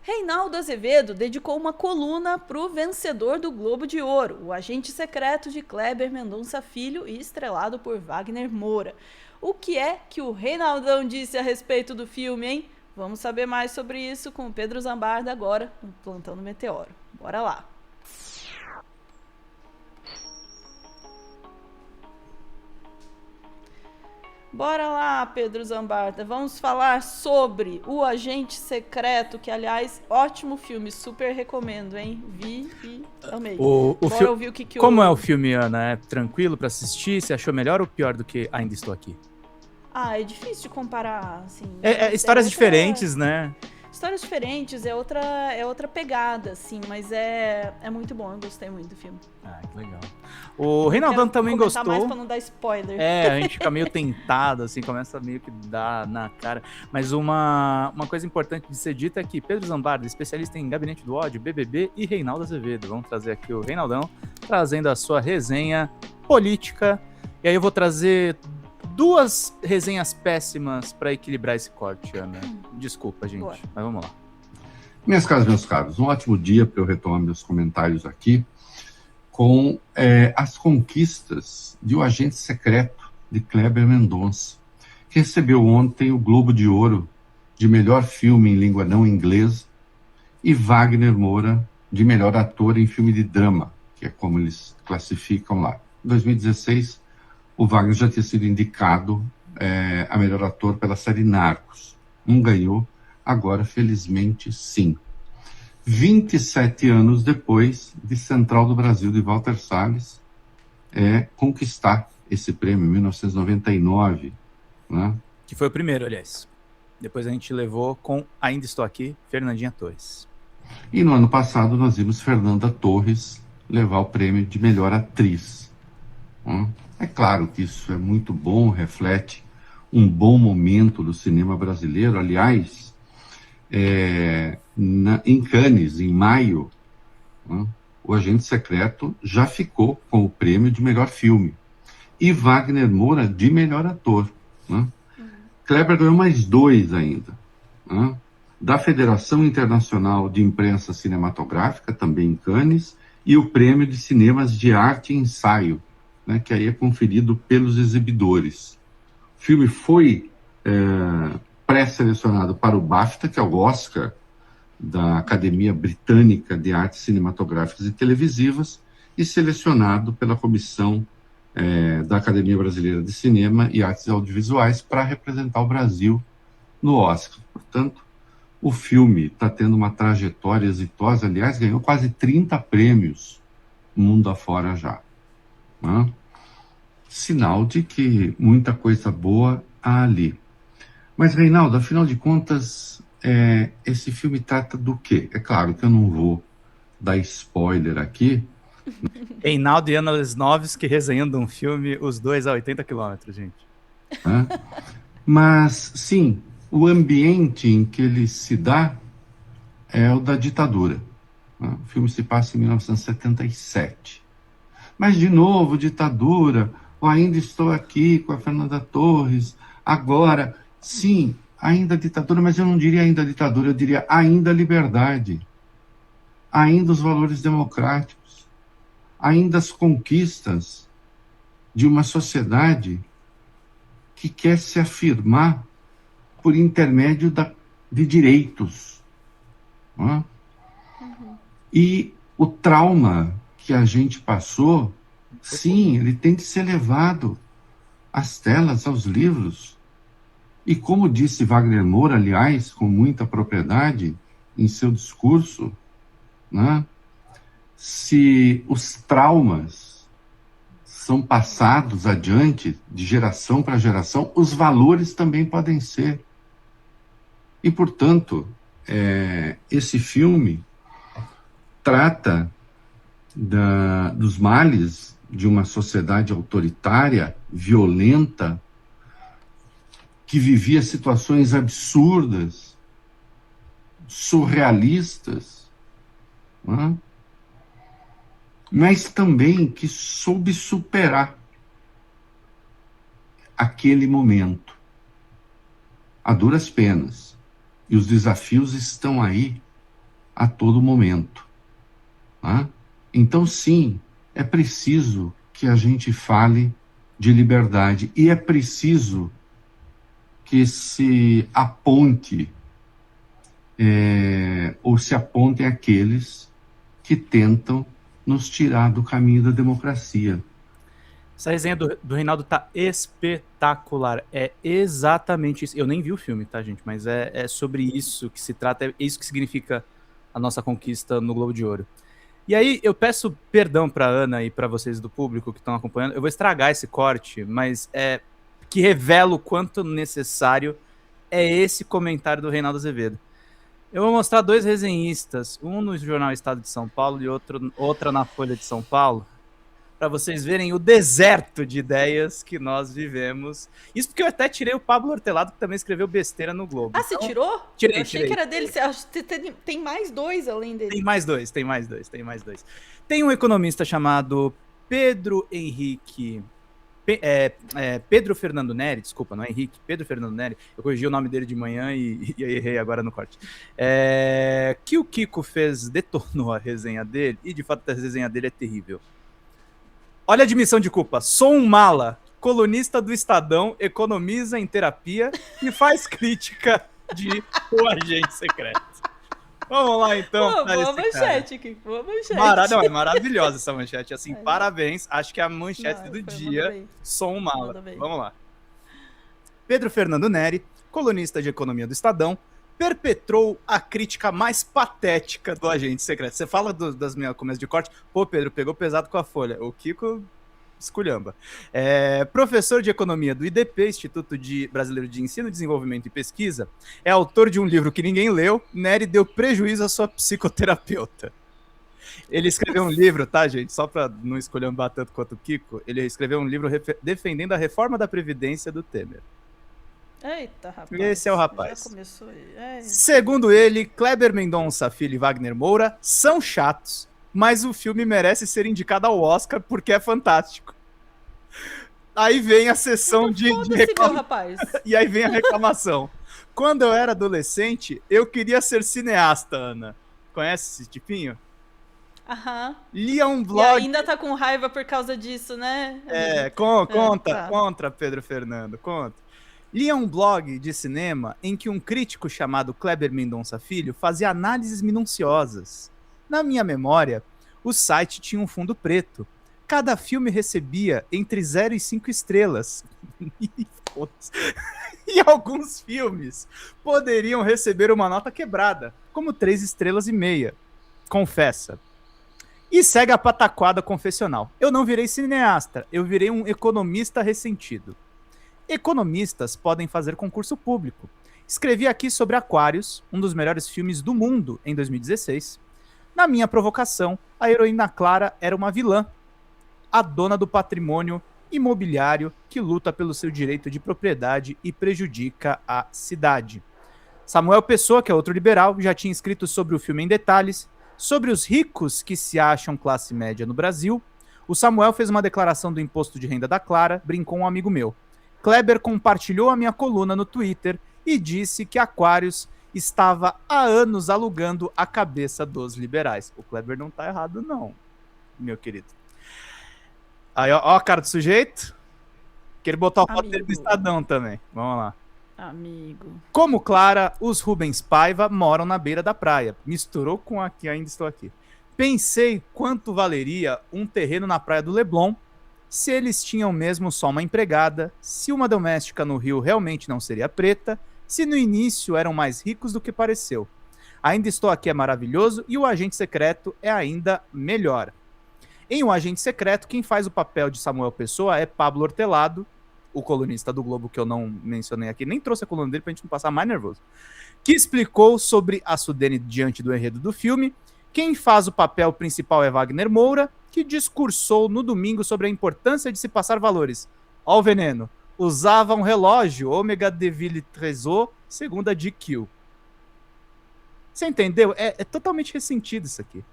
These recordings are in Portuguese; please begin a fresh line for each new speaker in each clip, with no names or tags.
Reinaldo Azevedo dedicou uma coluna para o vencedor do Globo de Ouro, o agente secreto de Kleber Mendonça Filho e estrelado por Wagner Moura. O que é que o Reinaldão disse a respeito do filme, hein? Vamos saber mais sobre isso com o Pedro Zambarda agora, no Plantão do Meteoro. Bora lá! Bora lá, Pedro Zambarda. Vamos falar sobre O Agente Secreto, que, aliás, ótimo filme, super recomendo, hein? Vi e amei. Bora ouvir o que
Como é o filme, Ana? É tranquilo pra assistir? Você achou melhor ou pior do que Ainda Estou Aqui?
É difícil de comparar, assim.
Histórias diferentes, né?
Histórias diferentes, é outra pegada, assim, mas é muito bom, eu gostei muito do filme.
Que legal. O Reinaldão também gostou.
Mais pra não dar spoiler.
A gente fica meio tentado, assim, começa meio que dar na cara. Mas uma coisa importante de ser dita é que Pedro Zambarda, especialista em Gabinete do Ódio, BBB e Reinaldo Azevedo. Vamos trazer aqui o Reinaldão, trazendo a sua resenha política. E aí eu vou trazer duas resenhas péssimas para equilibrar esse corte, Ana. Desculpa, gente, mas vamos lá.
Minhas caras, meus caros, um ótimo dia para eu retomar meus comentários aqui com as conquistas de O Agente Secreto, de Kleber Mendonça, que recebeu ontem o Globo de Ouro de melhor filme em língua não inglesa e Wagner Moura de melhor ator em filme de drama, que é como eles classificam lá. Em 2016, o Wagner já tinha sido indicado a melhor ator pela série Narcos. Não ganhou, agora felizmente sim. 27 anos depois de Central do Brasil, de Walter Salles, conquistar esse prêmio, em 1999. Né?
Que foi o primeiro, aliás. Depois a gente levou com Ainda Estou Aqui, Fernandinha Torres.
E no ano passado nós vimos Fernanda Torres levar o prêmio de melhor atriz. É claro que isso é muito bom, reflete um bom momento do cinema brasileiro. Aliás, em Cannes, em maio, o Agente Secreto já ficou com o prêmio de melhor filme. E Wagner Moura de melhor ator. Kleber ganhou mais 2 ainda. Da Federação Internacional de Imprensa Cinematográfica, também em Cannes, e o prêmio de Cinemas de Arte e Ensaio, que aí é conferido pelos exibidores. O filme foi pré-selecionado para o BAFTA, que é o Oscar da Academia Britânica de Artes Cinematográficas e Televisivas, e selecionado pela Comissão da Academia Brasileira de Cinema e Artes Audiovisuais para representar o Brasil no Oscar. Portanto, o filme está tendo uma trajetória exitosa, aliás, ganhou quase 30 prêmios mundo afora já. Sinal de que muita coisa boa há ali. Mas, Reinaldo, afinal de contas, esse filme trata do quê? É claro que eu não vou dar spoiler aqui.
Reinaldo e Ana Lesnovski resenhando um filme, os dois a 80 quilômetros, gente.
Mas, sim, o ambiente em que ele se dá é o da ditadura. O filme se passa em 1977. Mas, de novo, ditadura, Ainda Estou Aqui com a Fernanda Torres, agora, sim, ainda ditadura, mas eu não diria ainda ditadura, eu diria ainda liberdade, ainda os valores democráticos, ainda as conquistas de uma sociedade que quer se afirmar por intermédio de direitos. E o trauma que a gente passou, sim, ele tem que ser levado às telas, aos livros. E como disse Wagner Moura, aliás, com muita propriedade em seu discurso, se os traumas são passados adiante de geração para geração, os valores também podem ser. E, portanto, esse filme trata dos males de uma sociedade autoritária, violenta, que vivia situações absurdas, surrealistas, mas também que soube superar aquele momento, a duras penas. E os desafios estão aí a todo momento. Tá? Então, sim, é preciso que a gente fale de liberdade e é preciso que se aponte ou se apontem aqueles que tentam nos tirar do caminho da democracia.
Essa resenha do Reinaldo tá espetacular. É exatamente isso. Eu nem vi o filme, tá, gente? Mas é sobre isso que se trata. É isso que significa a nossa conquista no Globo de Ouro. E aí, eu peço perdão pra Ana e pra vocês do público que estão acompanhando. Eu vou estragar esse corte, mas que revela o quanto necessário é esse comentário do Reinaldo Azevedo. Eu vou mostrar 2 resenhistas, um no Jornal Estado de São Paulo e outra na Folha de São Paulo, para vocês verem o deserto de ideias que nós vivemos. Isso porque eu até tirei o Pablo Hortelado, que também escreveu besteira no Globo.
Ah, você tirou?
Tirei,
Eu achei que era dele. Tem mais 2 além dele.
Tem mais dois. Tem um economista chamado Pedro Henrique... Pedro Fernando Neri, desculpa, não é Henrique, Pedro Fernando Neri, eu corrigi o nome dele de manhã e errei agora no corte, que o Kiko detonou a resenha dele, e de fato a resenha dele é terrível. Olha a admissão de culpa, sou um mala, colunista do Estadão, economiza em terapia e faz crítica de O Agente Secreto. Vamos lá, então.
Pô, boa manchete, Kiko. Boa manchete.
Não, é maravilhosa essa manchete. Assim, parabéns. Acho que é a manchete do dia. Sou um mala. Vamos lá. Pedro Fernando Neri, colunista de economia do Estadão, perpetrou a crítica mais patética do Agente Secreto. Você fala das minhas começas de corte. Pô, Pedro, pegou pesado com a Folha. O Kiko... esculhamba. Professor de economia do IDP, Instituto Brasileiro de Ensino, Desenvolvimento e Pesquisa, é autor de um livro que ninguém leu, Neri deu prejuízo à sua psicoterapeuta. Ele escreveu um livro, tá, gente? Só para não esculhambar tanto quanto o Kiko, ele escreveu um livro defendendo a reforma da Previdência do Temer.
Eita, rapaz.
Esse é o rapaz.
Já começou aí.
Segundo ele, Kleber Mendonça Filho e Wagner Moura são chatos, mas o filme merece ser indicado ao Oscar porque é fantástico. Aí vem a sessão de
rapaz.
E aí vem a reclamação. Quando eu era adolescente, eu queria ser cineasta, Ana. Conhece esse tipinho?
Aham.
Lia um blog...
E ainda tá com raiva por causa disso, né?
Contra, Pedro Fernando, conta. Lia um blog de cinema em que um crítico chamado Kleber Mendonça Filho fazia análises minuciosas. Na minha memória, o site tinha um fundo preto. Cada filme recebia entre 0 e 5 estrelas. E alguns filmes poderiam receber uma nota quebrada, como 3,5 estrelas. Confessa. E segue a pataquada confessional. Eu não virei cineasta, eu virei um economista ressentido. Economistas podem fazer concurso público. Escrevi aqui sobre Aquários, um dos melhores filmes do mundo, em 2016. Na minha provocação, a heroína Clara era uma vilã, a dona do patrimônio imobiliário que luta pelo seu direito de propriedade e prejudica a cidade. Samuel Pessoa, que é outro liberal, já tinha escrito sobre o filme em detalhes, sobre os ricos que se acham classe média no Brasil. O Samuel fez uma declaração do imposto de renda da Clara, brincou um amigo meu. Kleber compartilhou a minha coluna no Twitter e disse que Aquários estava há anos alugando a cabeça dos liberais. O Kleber não tá errado, não, meu querido. Aí, ó a cara do sujeito. Quer botar o foto dele do Estadão também. Vamos lá.
Amigo.
Como Clara, os Rubens Paiva moram na beira da praia. Misturou com a que ainda estou aqui. Pensei quanto valeria um terreno na praia do Leblon, se eles tinham mesmo só uma empregada, se uma doméstica no Rio realmente não seria preta, se no início eram mais ricos do que pareceu. Ainda estou aqui é maravilhoso e o Agente Secreto é ainda melhor. Em O Agente Secreto, quem faz o papel de Samuel Pessoa é Pablo Hortelado, o colunista do Globo que eu não mencionei aqui, nem trouxe a coluna dele pra gente não passar mais nervoso, que explicou sobre a Sudene diante do enredo do filme. Quem faz o papel principal é Wagner Moura, que discursou no domingo sobre a importância de se passar valores. Ó o veneno. Usava um relógio Omega Deville Trésor, segundo a GQ. Você entendeu? É totalmente ressentido isso aqui.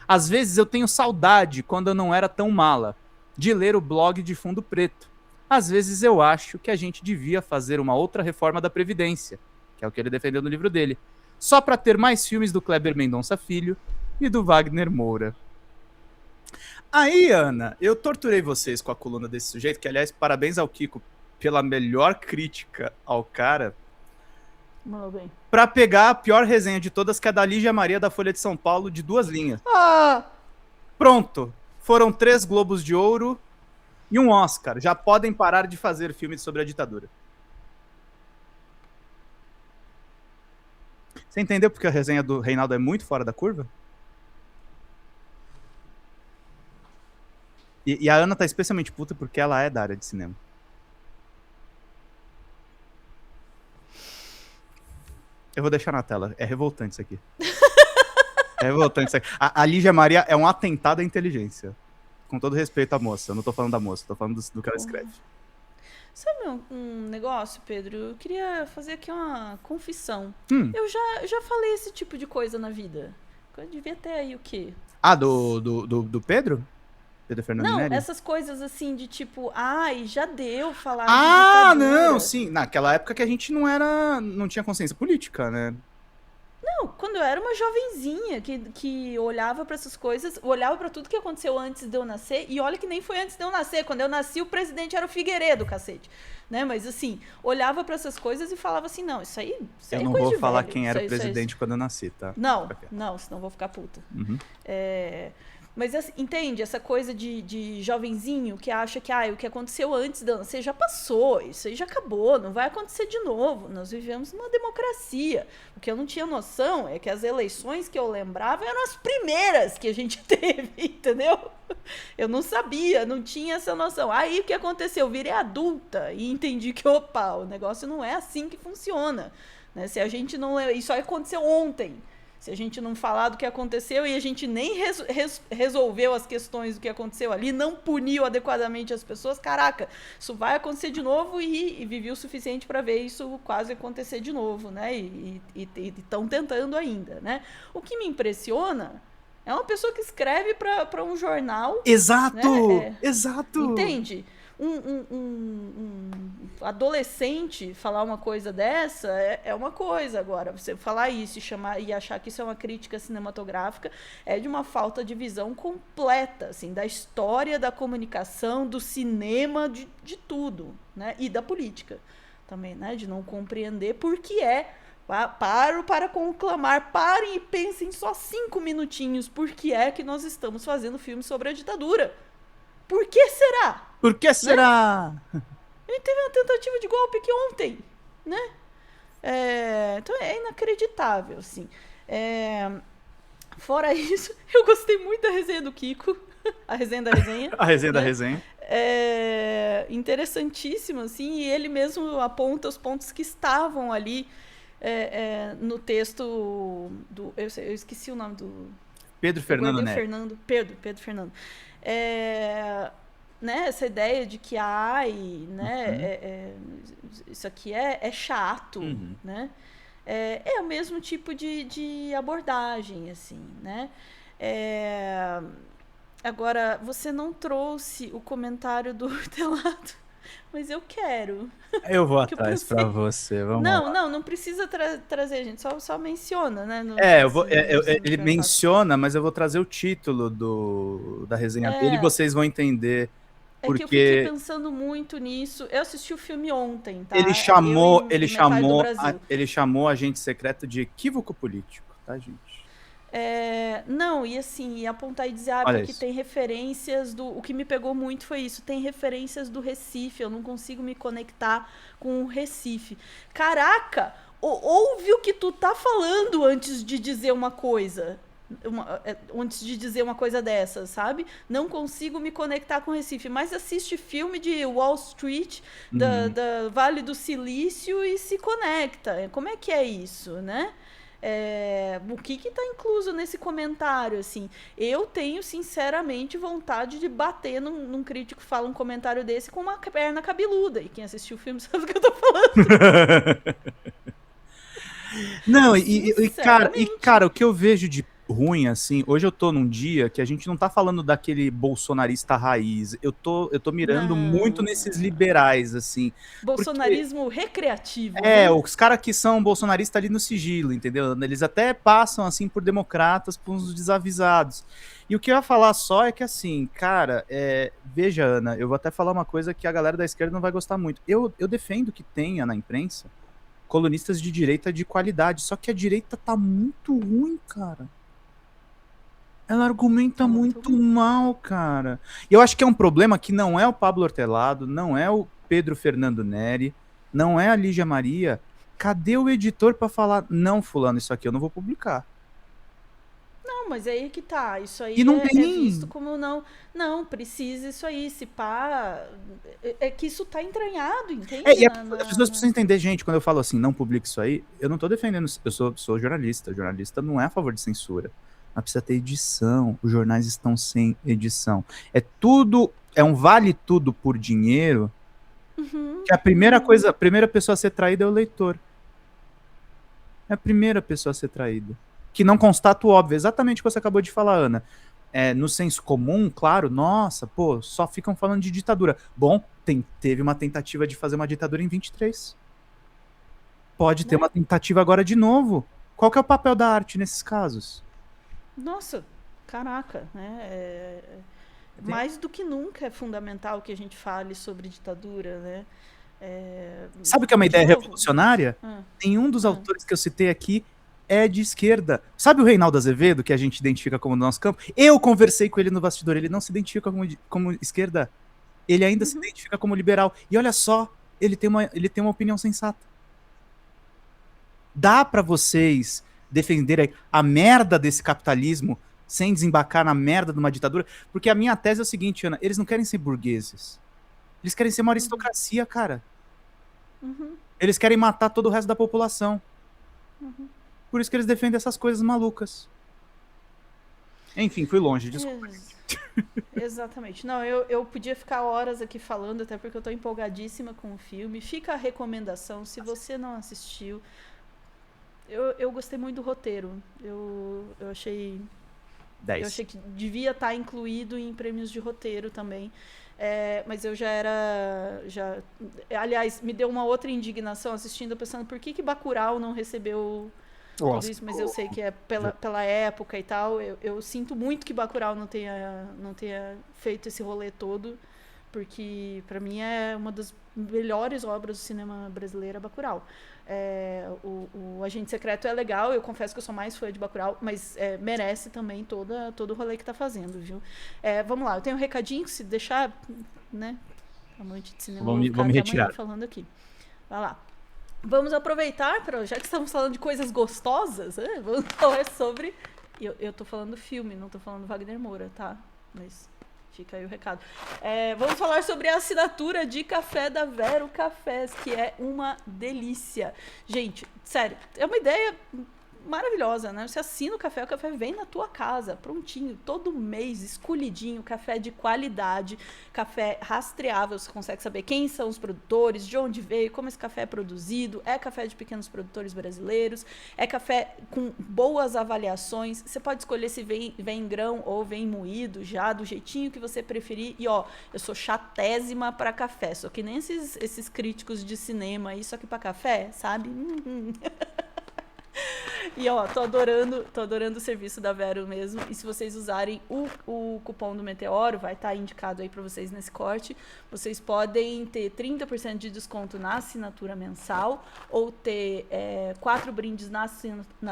Às vezes eu tenho saudade, quando eu não era tão mala, de ler o blog de Fundo Preto. Às vezes eu acho que a gente devia fazer uma outra reforma da Previdência, que é o que ele defendeu no livro dele. só pra ter mais filmes do Kleber Mendonça Filho e do Wagner Moura. Aí, Ana, eu torturei vocês com a coluna desse sujeito, que, aliás, parabéns ao Kiko pela melhor crítica ao cara,
Mandou bem.
pra pegar a pior resenha de todas, que é da Lígia Maria, da Folha de São Paulo, de 2 linhas.
Ah!
Pronto. Foram 3 Globos de Ouro e um Oscar. Já podem parar de fazer filmes sobre a ditadura. Você entendeu porque a resenha do Reinaldo é muito fora da curva? E a Ana tá especialmente puta porque ela é da área de cinema. Eu vou deixar na tela. É revoltante isso aqui. É revoltante isso aqui. A Lígia Maria é um atentado à inteligência. Com todo respeito à moça. Eu não tô falando da moça, tô falando do que ela escreve.
Sabe um negócio, Pedro? Eu queria fazer aqui uma confissão. Eu já falei esse tipo de coisa na vida. Eu devia ter aí o quê?
Ah, do Pedro? Pedro Fernando
Não,
Neri?
essas coisas assim de tipo, ai, já deu falar de
Ah,
ditadura.
não, sim. Naquela época que a gente não tinha consciência política, né?
Não, quando eu era uma jovenzinha que olhava pra essas coisas, olhava pra tudo que aconteceu antes de eu nascer, e olha que nem foi antes de eu nascer. Quando eu nasci, o presidente era o Figueiredo, cacete. Né? Mas assim, olhava pra essas coisas e falava assim, não, isso aí
Eu
é
não
coisa
vou
de
falar
velho.
quem era o
Isso aí-
presidente quando eu nasci, tá?
Não, senão eu vou ficar puta.
Uhum.
Mas assim, entende? Essa coisa de jovenzinho que acha que o que aconteceu antes de eu nascer já passou, isso aí já acabou, não vai acontecer de novo. Nós vivemos numa democracia. O que eu não tinha noção é que as eleições que eu lembrava eram as primeiras que a gente teve, entendeu? Eu não sabia, não tinha essa noção. Aí o que aconteceu? Eu virei adulta e entendi que, opa, o negócio não é assim que funciona. Né? Se a gente não. Isso aí aconteceu ontem. Se a gente não falar do que aconteceu e a gente nem resolveu as questões do que aconteceu ali, não puniu adequadamente as pessoas, caraca, isso vai acontecer de novo e vivi o suficiente para ver isso quase acontecer de novo, né? E estão tentando ainda, né? O que me impressiona é uma pessoa que escreve para um jornal.
Exato!
Né?
Exato!
Entende? Um adolescente falar uma coisa dessa é uma coisa. Agora, você falar isso e achar que isso é uma crítica cinematográfica é de uma falta de visão completa, assim, da história, da comunicação, do cinema, de tudo, né? E da política também, né? De não compreender por que paro para conclamar, parem e pensem só 5 minutinhos por que é que nós estamos fazendo filme sobre a ditadura. Por que será?
Por que será?
A gente teve uma tentativa de golpe aqui ontem, né? Então é inacreditável, assim. Fora isso, eu gostei muito da resenha do Kiko. A resenha da resenha.
A resenha da resenha.
Interessantíssimo, assim, e ele mesmo aponta os pontos que estavam ali no texto do... Eu esqueci o nome do...
Pedro Fernando Neri.
Pedro Fernando. Né, essa ideia de que né, isso aqui é chato, né? É o mesmo tipo de abordagem, assim, né? Agora, você não trouxe o comentário do Hortelado, mas eu quero.
Eu vou atrás pra você, vamos lá.
Não precisa trazer, gente, só menciona, né?
Ele menciona, mas eu vou trazer o título da resenha dele e vocês vão entender. Porque
que eu fiquei pensando muito nisso. Eu assisti o filme ontem, tá?
Ele chamou agente secreto de equívoco político, tá, gente?
Não, e assim, apontar e dizer, porque tem referências o que me pegou muito foi isso, tem referências do Recife, eu não consigo me conectar com o Recife. Caraca, ouve o que tu tá falando antes de dizer uma coisa. Antes de dizer uma coisa dessa, sabe? Não consigo me conectar com o Recife, mas assiste filme de Wall Street, da Vale do Silício e se conecta. Como é que é isso, né? O que está incluso nesse comentário, assim? Eu tenho, sinceramente, vontade de bater num crítico que fala um comentário desse com uma perna cabeluda. E quem assistiu o filme sabe do que eu tô falando.
Não, cara, o que eu vejo de ruim, assim, hoje eu tô num dia que a gente não tá falando daquele bolsonarista raiz, eu tô mirando muito
Não.
nesses liberais, assim, porque
Bolsonarismo recreativo, né?
os caras que são bolsonaristas ali no sigilo, entendeu? Eles até passam, assim, por democratas, por uns desavisados. E o que eu ia falar só é que, assim, cara, veja, Ana, eu vou até falar uma coisa que a galera da esquerda não vai gostar muito. Eu defendo que tenha na imprensa colunistas de direita de qualidade, só que a direita tá muito ruim, cara. Ela argumenta
Tá muito
muito
ruim.
mal, cara. E eu acho que é um problema que não é o Pablo Hortelado, não é o Pedro Fernando Neri, não é a Lígia Maria. Cadê o editor pra falar, não, fulano, isso aqui eu não vou publicar?
Não, mas aí que tá. Isso
E
aí
não
é visto
tem.
como não. Não, precisa isso aí. Se pá. É que isso tá entranhado, entende?
E as pessoas precisam entender, gente, quando eu falo assim, não publique isso aí, eu não tô defendendo, eu sou jornalista. Jornalista não é a favor de censura. Mas precisa ter edição. Os jornais estão sem edição. É um vale tudo por dinheiro. Que a primeira pessoa a ser traída é o leitor. É a primeira pessoa a ser traída. Que não constata o óbvio, exatamente o que você acabou de falar, Ana. No senso comum, claro, nossa, pô, só ficam falando de ditadura. Bom, teve uma tentativa de fazer uma ditadura em 23. Pode ter uma tentativa agora de novo. Qual que é o papel da arte nesses casos?
Nossa, caraca, né? Mais do que nunca é fundamental que a gente fale sobre ditadura, né?
Sabe o que é uma ideia
novo,
revolucionária?
Ah,
Nenhum dos autores que eu citei aqui é de esquerda. Sabe o Reinaldo Azevedo, que a gente identifica como do nosso campo? Eu conversei com ele no bastidor, ele não se identifica como esquerda. Ele ainda se identifica como liberal. E olha só, ele tem uma opinião sensata. Dá pra vocês defenderem a merda desse capitalismo sem desembarcar na merda de uma ditadura? Porque a minha tese é o seguinte, Ana, eles não querem ser burgueses. Eles querem ser uma aristocracia, cara. Eles querem matar todo o resto da população. Por isso que eles defendem essas coisas malucas. Enfim, fui longe, desculpa.
Exatamente. Não, eu podia ficar horas aqui falando, até porque eu tô empolgadíssima com o filme. Fica a recomendação, se você não assistiu. Eu gostei muito do roteiro. Eu achei
10.
Eu achei que devia estar incluído em prêmios de roteiro também. Mas eu já era. Aliás, me deu uma outra indignação assistindo, pensando por que Bacurau não recebeu tudo isso, mas eu sei que é pela época e tal. Eu sinto muito que Bacurau não tenha feito esse rolê todo, porque para mim é uma das melhores obras do cinema brasileiro, Bacurau. O Agente Secreto é legal, eu confesso que eu sou mais fã de Bacurau, mas merece também todo o rolê que tá fazendo, viu? Vamos lá, eu tenho um recadinho, se deixar, né? Amante de cinema,
Vamos
até
retirar.
amanhã falando aqui. Vai lá. Vamos aproveitar, já que estamos falando de coisas gostosas, vamos falar sobre... Eu tô falando filme, não tô falando Wagner Moura, tá? Mas fica aí o recado. Vamos falar sobre a assinatura de café da Vero Cafés, que é uma delícia. Gente, sério, é uma ideia maravilhosa, né? Você assina o café vem na tua casa, prontinho, todo mês, escolhidinho, café de qualidade, café rastreável, você consegue saber quem são os produtores, de onde veio, como esse café é produzido, é café de pequenos produtores brasileiros, é café com boas avaliações, você pode escolher se vem em grão ou vem moído, já do jeitinho que você preferir, e ó, eu sou chatésima pra café, só que nem esses críticos de cinema aí, só que pra café, sabe? E ó, tô adorando o serviço da Vero mesmo. E se vocês usarem o cupom do Meteoro, vai estar indicado aí pra vocês nesse corte. Vocês podem ter 30% de desconto na assinatura mensal ou ter 4 brindes na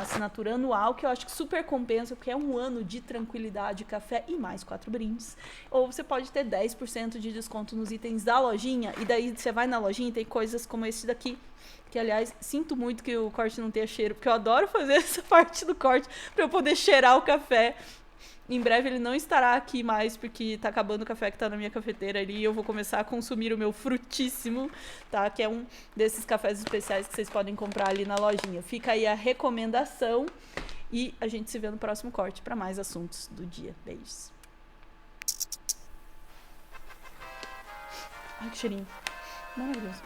assinatura anual, que eu acho que super compensa, porque é um ano de tranquilidade, café e mais 4 brindes. Ou você pode ter 10% de desconto nos itens da lojinha. E daí você vai na lojinha e tem coisas como esse daqui. Que, aliás, sinto muito que o corte não tenha cheiro, porque eu adoro fazer essa parte do corte para eu poder cheirar o café. Em breve ele não estará aqui mais, porque tá acabando o café que tá na minha cafeteira ali e eu vou começar a consumir o meu frutíssimo, tá? Que é um desses cafés especiais que vocês podem comprar ali na lojinha. Fica aí a recomendação e a gente se vê no próximo corte para mais assuntos do dia. Beijos. Ai, que cheirinho. Maravilhoso.